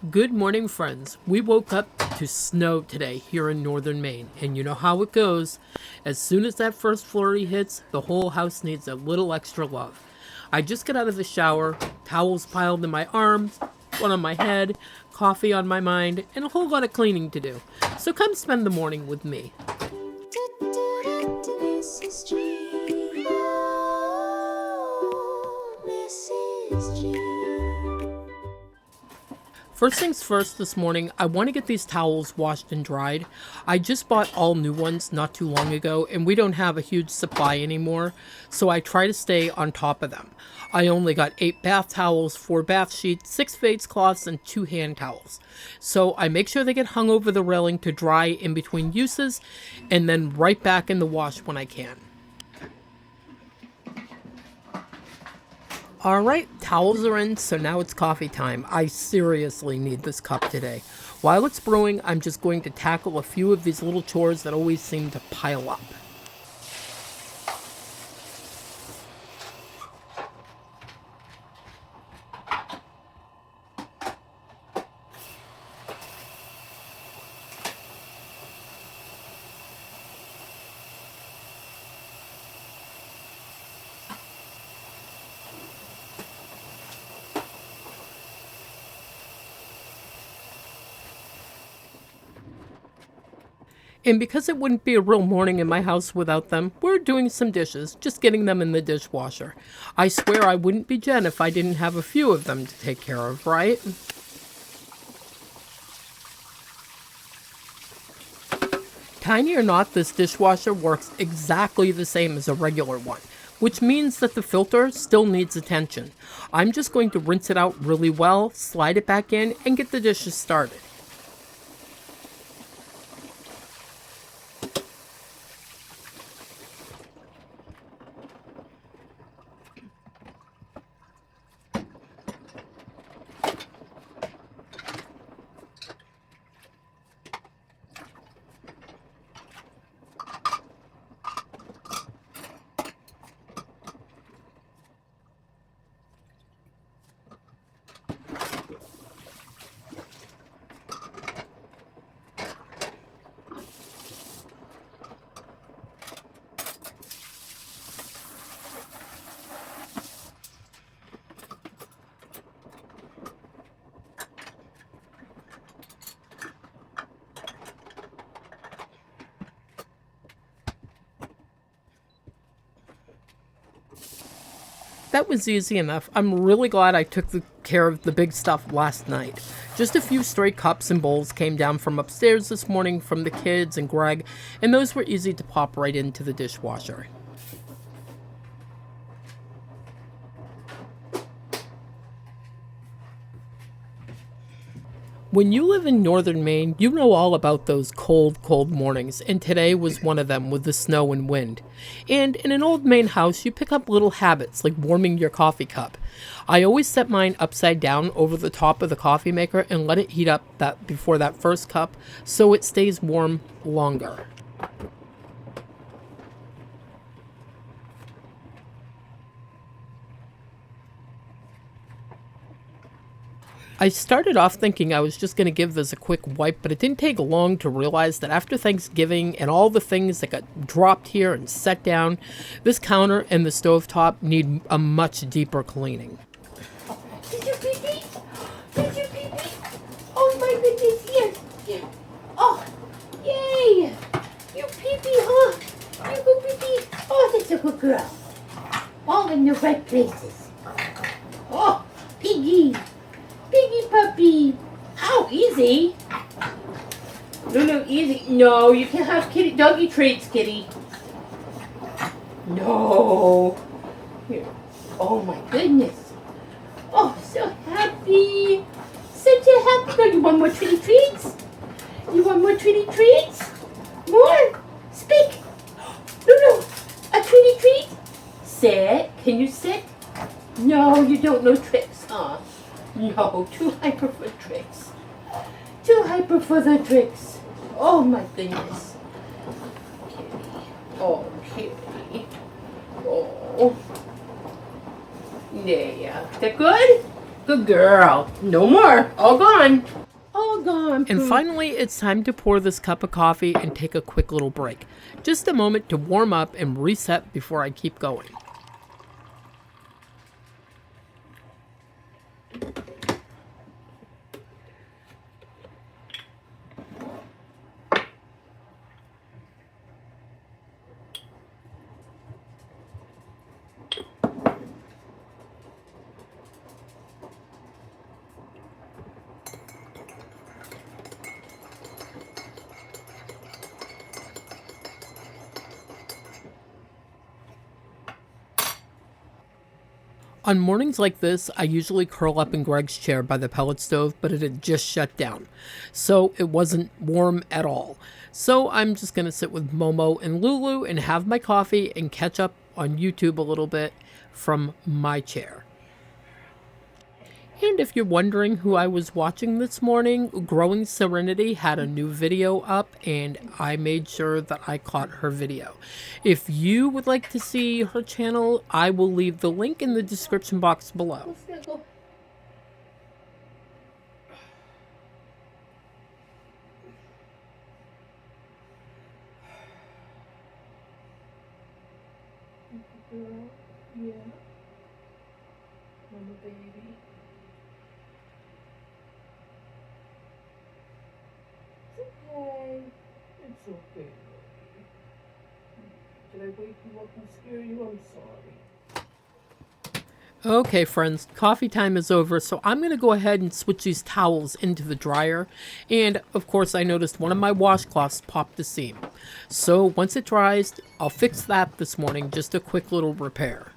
Good morning, friends. We woke up to snow today here in Northern Maine, and you know how it goes. As soon as that first flurry hits, the whole house needs a little extra love. I just got out of the shower, towels piled in my arms, one on my head, coffee on my mind, and a whole lot of cleaning to do. So come spend the morning with me. This is G. Oh, this is G. First things first this morning, I want to get these towels washed and dried. I just bought all new ones not too long ago, and we don't have a huge supply anymore, so I try to stay on top of them. I only got 8 bath towels, 4 bath sheets, 6 face cloths, and 2 hand towels. So I make sure they get hung over the railing to dry in between uses, and then right back in the wash when I can. Alright, towels are in, so now it's coffee time. I seriously need this cup today. While it's brewing, I'm just going to tackle a few of these little chores that always seem to pile up. And because it wouldn't be a real morning in my house without them, we're doing some dishes, just getting them in the dishwasher. I swear I wouldn't be Jen if I didn't have a few of them to take care of, right? Tiny or not, this dishwasher works exactly the same as a regular one, which means that the filter still needs attention. I'm just going to rinse it out really well, slide it back in, and get the dishes started. That was easy enough. I'm really glad I took care of the big stuff last night. Just a few stray cups and bowls came down from upstairs this morning from the kids and Greg, and those were easy to pop right into the dishwasher. When you live in Northern Maine, you know all about those cold, cold mornings, and today was one of them with the snow and wind. And in an old Maine house, you pick up little habits like warming your coffee cup. I always set mine upside down over the top of the coffee maker and let it heat up before that first cup so it stays warm longer. I started off thinking I was just going to give this a quick wipe, but it didn't take long to realize that after Thanksgiving and all the things that got dropped here and set down, this counter and the stovetop need a much deeper cleaning. Did you pee pee? Did you pee pee? Oh my goodness, yes. Yeah. Oh, yay. You pee pee, huh? You go pee pee. Oh, that's a good girl. All in the right places. Oh, piggy. Piggy puppy. Ow, easy. No, easy. No, you can't have kitty doggy treats, kitty. No. Here. Oh my goodness. Oh, so happy. Such a happy dog. You want more treaty treats? You want more treaty treats? More? Speak. No. A treaty treat? Sit. Can you sit? No, you don't know tricks, huh? No, too hyper for tricks. Too hyper for the tricks. Oh my goodness. Kitty. Oh, kitty. Oh. Yeah. Is that good? Good girl. No more. All gone. All gone. And finally, it's time to pour this cup of coffee and take a quick little break. Just a moment to warm up and reset before I keep going. On mornings like this, I usually curl up in Greg's chair by the pellet stove, but it had just shut down, so it wasn't warm at all. So I'm just going to sit with Momo and Lulu and have my coffee and catch up on YouTube a little bit from my chair. And if you're wondering who I was watching this morning, Growing Serenity had a new video up and I made sure that I caught her video. If you would like to see her channel, I will leave the link in the description box below. Yeah. Mama baby. It's okay. It's okay. Did I wake you up and scare you? I'm sorry. Okay, friends, coffee time is over, so I'm going to go ahead and switch these towels into the dryer. And, of course, I noticed one of my washcloths popped the seam. So, once it dries, I'll fix that this morning, just a quick little repair.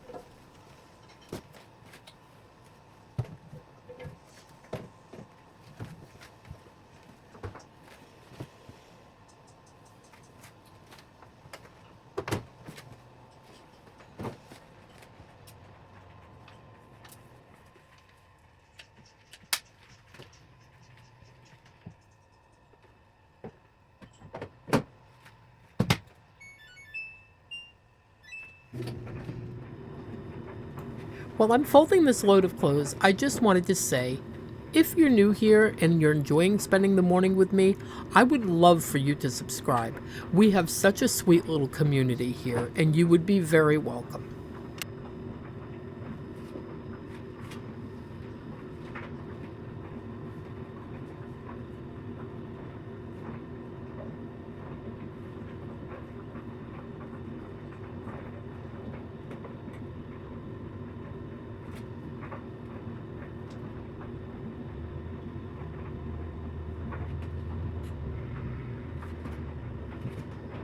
While I'm folding this load of clothes, I just wanted to say, if you're new here and you're enjoying spending the morning with me, I would love for you to subscribe. We have such a sweet little community here, and you would be very welcome.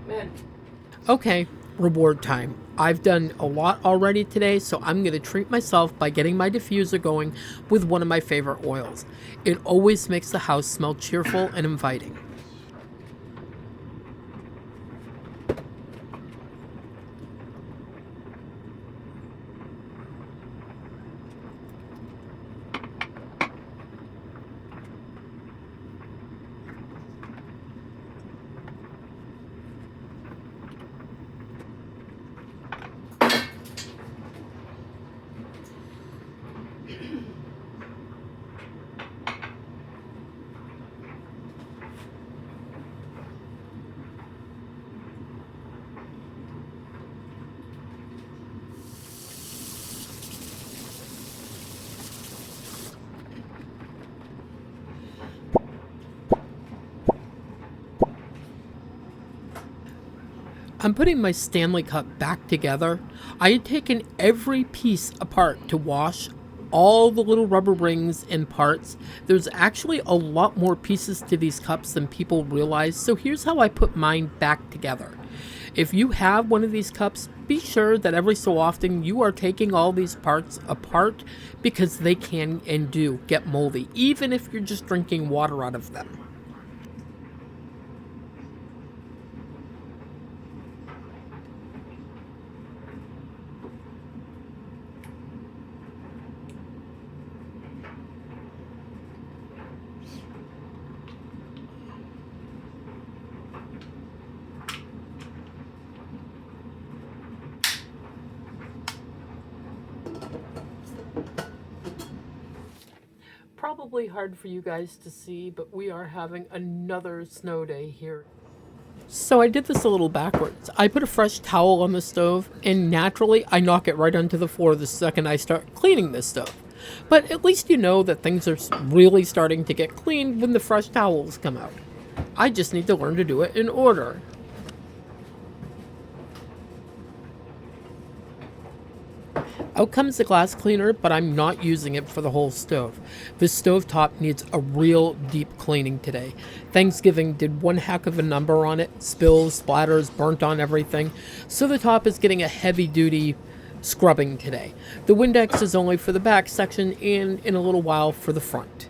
Man. Okay, reward time. I've done a lot already today, so I'm going to treat myself by getting my diffuser going with one of my favorite oils. It always makes the house smell cheerful and inviting. I'm putting my Stanley Cup back together. I had taken every piece apart to wash all the little rubber rings and parts. There's actually a lot more pieces to these cups than people realize, so here's how I put mine back together. If you have one of these cups, be sure that every so often you are taking all these parts apart because they can and do get moldy, even if you're just drinking water out of them. probably hard for you guys to see, but we are having another snow day here. So I did this a little backwards. I put a fresh towel on the stove, and naturally I knock it right onto the floor the second I start cleaning this stove. But at least you know that things are really starting to get cleaned when the fresh towels come out. I just need to learn to do it in order. Out comes the glass cleaner, but I'm not using it for the whole stove. This stovetop needs a real deep cleaning today. Thanksgiving did one heck of a number on it. Spills, splatters, burnt on everything. So the top is getting a heavy duty scrubbing today. The Windex is only for the back section and in a little while for the front.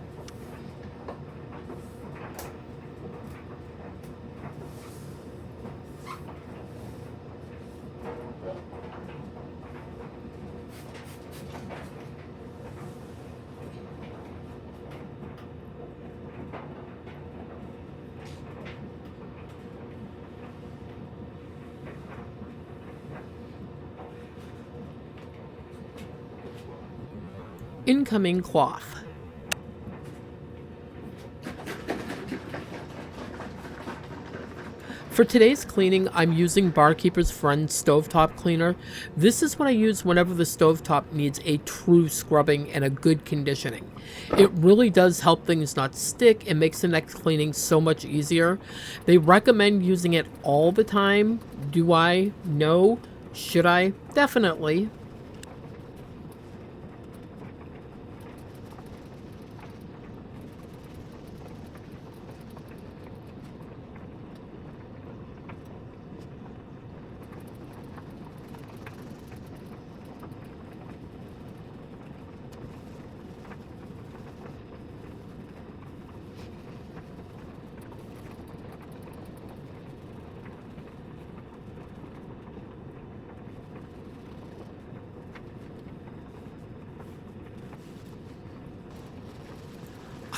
Incoming cloth. For today's cleaning, I'm using Barkeeper's Friend Stovetop Cleaner. This is what I use whenever the stovetop needs a true scrubbing and a good conditioning. It really does help things not stick and makes the next cleaning so much easier. They recommend using it all the time. Do I? No. Should I? Definitely.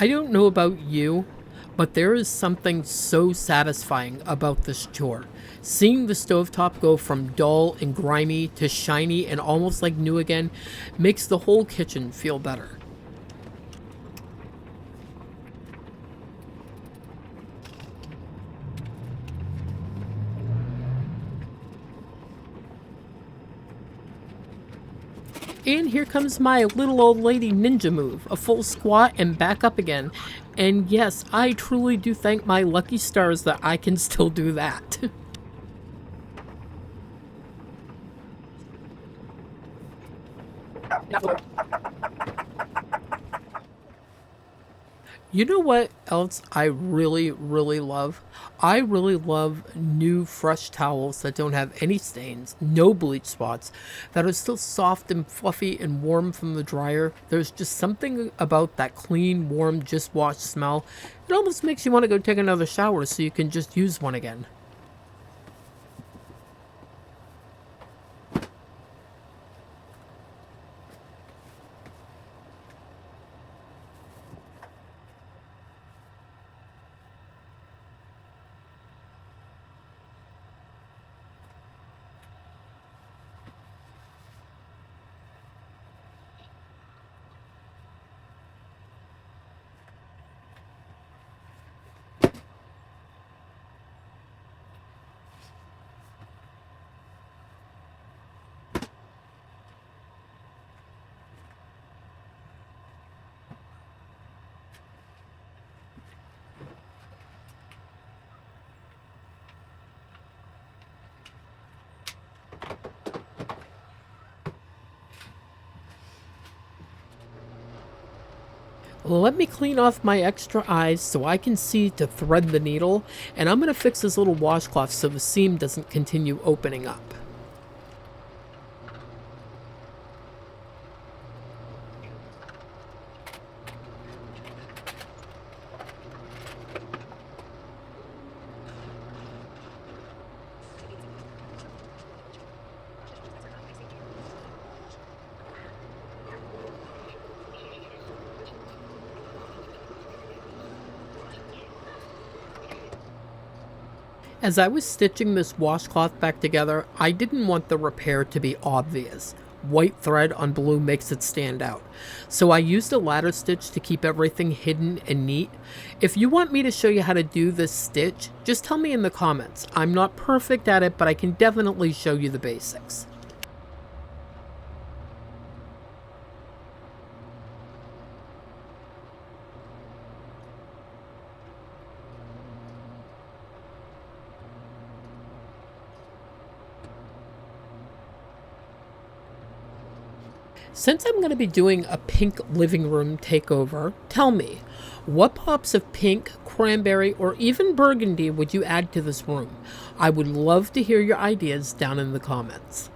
I don't know about you, but there is something so satisfying about this chore. Seeing the stovetop go from dull and grimy to shiny and almost like new again makes the whole kitchen feel better. And here comes my little old lady ninja move, a full squat and back up again. And yes, I truly do thank my lucky stars that I can still do that. You know what else I really, really love? I really love new fresh towels that don't have any stains, no bleach spots, that are still soft and fluffy and warm from the dryer. There's just something about that clean, warm, just washed smell. It almost makes you want to go take another shower so you can just use one again. Let me clean off my extra eyes so I can see to thread the needle, and I'm going to fix this little washcloth so the seam doesn't continue opening up. As I was stitching this washcloth back together, I didn't want the repair to be obvious. white thread on blue makes it stand out. So I used a ladder stitch to keep everything hidden and neat. If you want me to show you how to do this stitch, just tell me in the comments. I'm not perfect at it, but I can definitely show you the basics. Since I'm going to be doing a pink living room takeover, tell me, what pops of pink, cranberry, or even burgundy would you add to this room? I would love to hear your ideas down in the comments.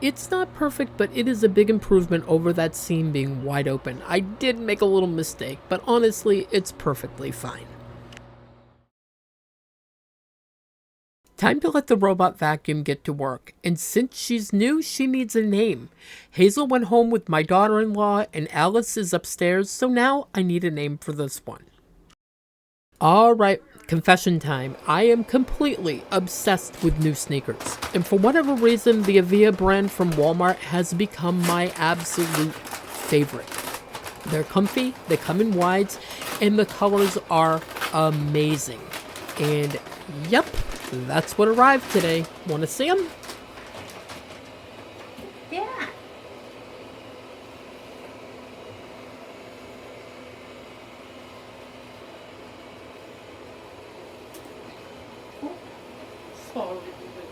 It's not perfect, but it is a big improvement over that seam being wide open. I did make a little mistake, but honestly, it's perfectly fine. Time to let the robot vacuum get to work, and since she's new, she needs a name. Hazel went home with my daughter-in-law, and Alice is upstairs, so now I need a name for this one. Alright, confession time. I am completely obsessed with new sneakers, and for whatever reason, the Avia brand from Walmart has become my absolute favorite. They're comfy, they come in wides, and the colors are amazing. And yep, that's what arrived today. Want to see them? Yeah. Oh, sorry, baby.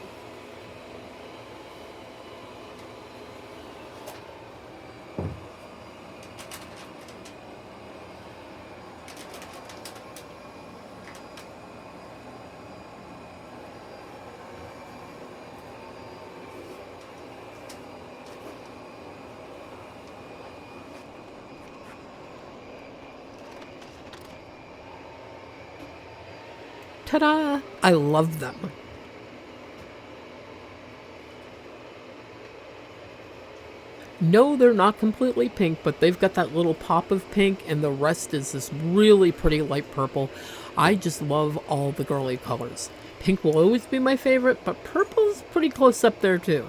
Ta-da! I love them. No, they're not completely pink, but they've got that little pop of pink, and the rest is this really pretty light purple. I just love all the girly colors. Pink will always be my favorite, but purple is pretty close up there too.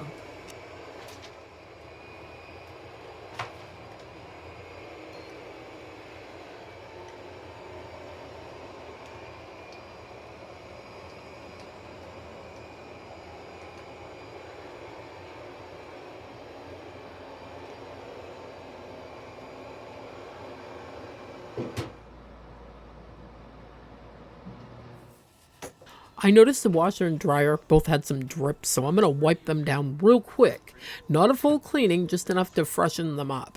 I noticed the washer and dryer both had some drips, so I'm going to wipe them down real quick. Not a full cleaning, just enough to freshen them up.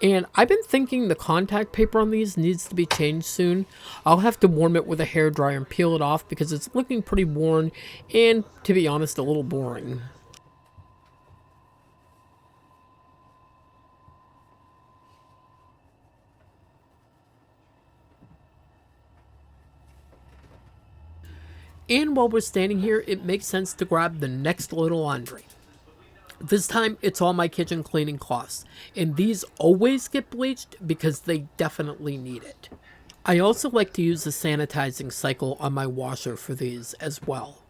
And I've been thinking the contact paper on these needs to be changed soon. I'll have to warm it with a hairdryer and peel it off because it's looking pretty worn and, to be honest, a little boring. And while we're standing here, it makes sense to grab the next load of laundry. This time, it's all my kitchen cleaning cloths, and these always get bleached because they definitely need it. I also like to use the sanitizing cycle on my washer for these as well.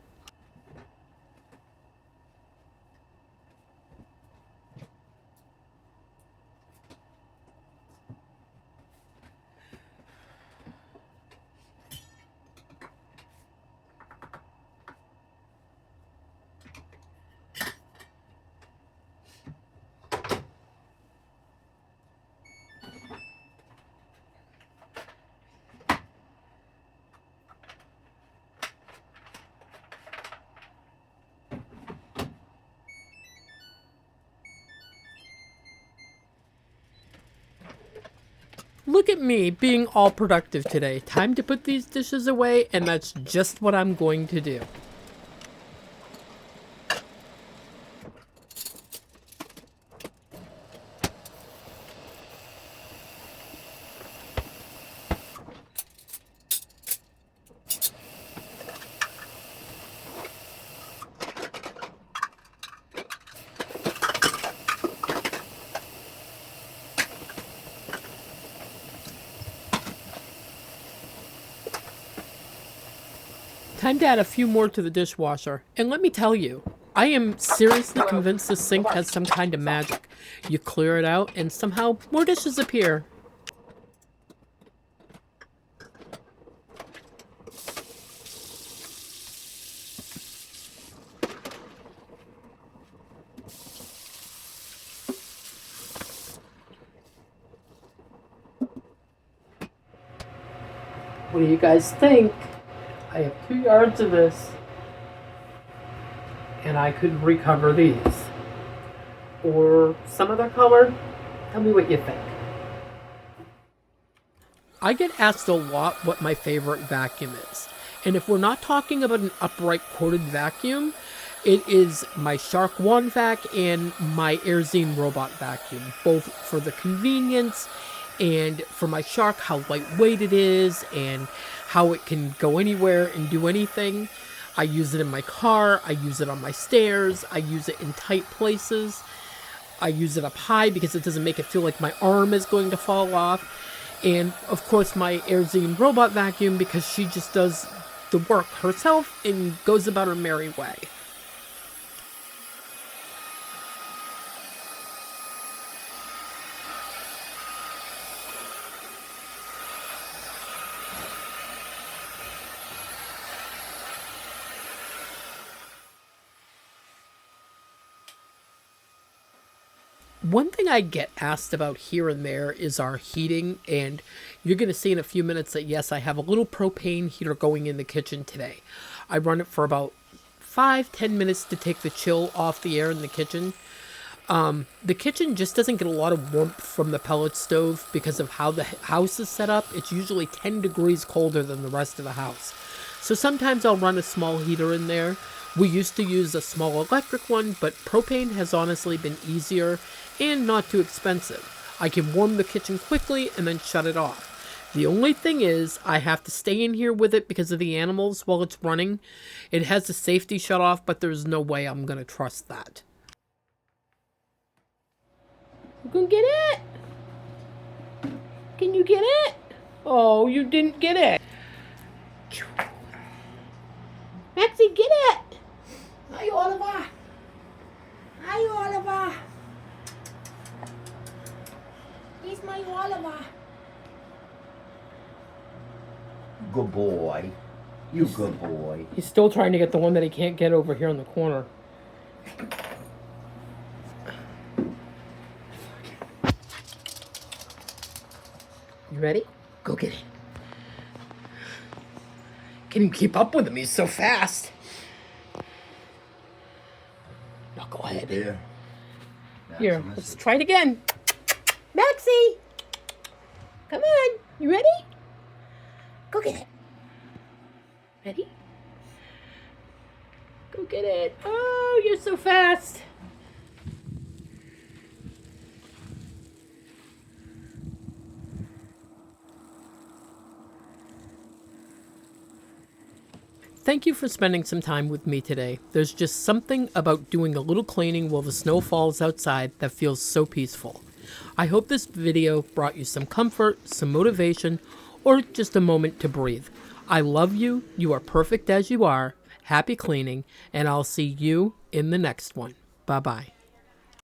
Look at me being all productive today. Time to put these dishes away, and that's just what I'm going to do. Time to add a few more to the dishwasher. And let me tell you, I am seriously convinced this sink has some kind of magic. You clear it out and somehow more dishes appear. What do you guys think? I have 2 yards of this, and I could recover these. Or some other color. Tell me what you think. I get asked a lot what my favorite vacuum is. And if we're not talking about an upright corded vacuum, it is my Shark One Vac and my Airzine robot vacuum, both for the convenience and for my Shark, how lightweight it is and how it can go anywhere and do anything. I use it in my car, I use it on my stairs, I use it in tight places. I use it up high because it doesn't make it feel like my arm is going to fall off. And of course my Airzine robot vacuum because she just does the work herself and goes about her merry way. One thing I get asked about here and there is our heating, and you're going to see in a few minutes that yes, I have a little propane heater going in the kitchen today. I run it for about 5-10 minutes to take the chill off the air in the kitchen. The kitchen just doesn't get a lot of warmth from the pellet stove because of how the house is set up. It's usually 10 degrees colder than the rest of the house. So sometimes I'll run a small heater in there. We used to use a small electric one, but propane has honestly been easier and not too expensive. I can warm the kitchen quickly and then shut it off. The only thing is I have to stay in here with it because of the animals while it's running. It has a safety shut off, but there's no way I'm going to trust that. You can get it? Can you get it? Oh, you didn't get it. Maxie, get it! Hi, Oliver. Hi, Oliver. Here's my Oliver. Good boy. You good boy. He's still trying to get the one that he can't get over here in the corner. You ready? Go get it. Can you keep up with him? He's so fast. Now go ahead. There. Here, let's try it again. Maxie! Come on. You ready? Go get it. Ready? Go get it. Oh, you're so fast. Thank you for spending some time with me today. There's just something about doing a little cleaning while the snow falls outside that feels so peaceful. I hope this video brought you some comfort, some motivation, or just a moment to breathe. I love you. You are perfect as you are. Happy cleaning, and I'll see you in the next one. Bye-bye.